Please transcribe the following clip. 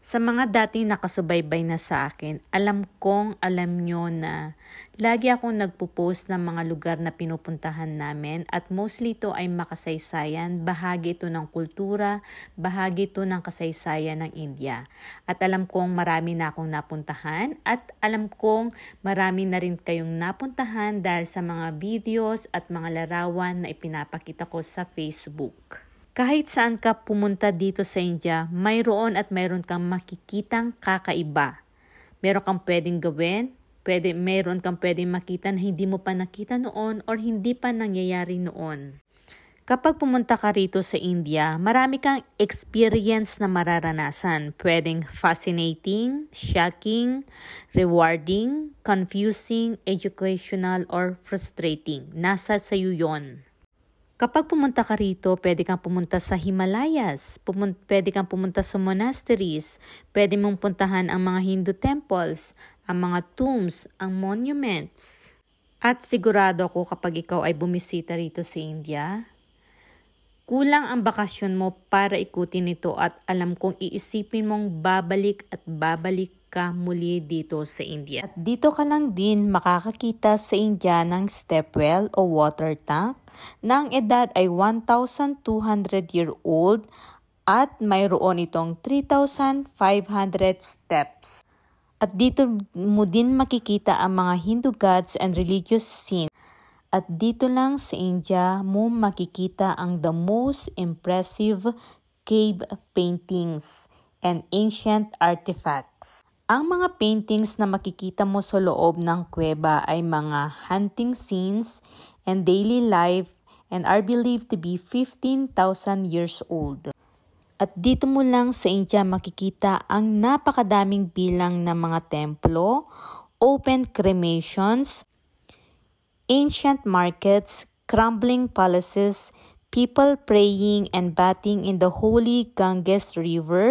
Sa mga dating nakasubaybay na sa akin, alam kong alam nyo na lagi akong nagpo-post ng mga lugar na pinupuntahan namin at mostly ito ay makasaysayan, bahagi ito ng kultura, bahagi ito ng kasaysayan ng India. At alam kong marami na akong napuntahan at alam kong marami na rin kayong napuntahan dahil sa mga videos at mga larawan na ipinapakita ko sa Facebook. Kahit saan ka pumunta dito sa India, mayroon at mayroon kang makikitang kakaiba. Meron kang pwedeng gawin, mayroon kang pwedeng makita na hindi mo pa nakita noon or hindi pa nangyayari noon. Kapag pumunta ka rito sa India, marami kang experience na mararanasan. Pwedeng fascinating, shocking, rewarding, confusing, educational, or frustrating. Nasa sayo yon. Kapag pumunta ka rito, pwede kang pumunta sa Himalayas, pwede kang pumunta sa monasteries, pwede mong puntahan ang mga Hindu temples, ang mga tombs, ang monuments. At sigurado ko kapag ikaw ay bumisita rito sa India, kulang ang bakasyon mo para ikutin ito at alam kong iisipin mong babalik at babalik ka muli dito sa India. At dito ka lang din makakakita sa India ng stepwell o water tank na ang edad ay 1,200 year old at mayroon itong 3,500 steps. At dito mo din makikita ang mga Hindu gods and religious scenes. At dito lang sa India mo makikita ang the most impressive cave paintings and ancient artifacts. Ang mga paintings na makikita mo sa loob ng kuweba ay mga hunting scenes and daily life and are believed to be 15,000 years old. At dito mo lang sa India makikita ang napakadaming bilang ng mga templo, open cremations, ancient markets, crumbling palaces, people praying and bathing in the holy Ganges River,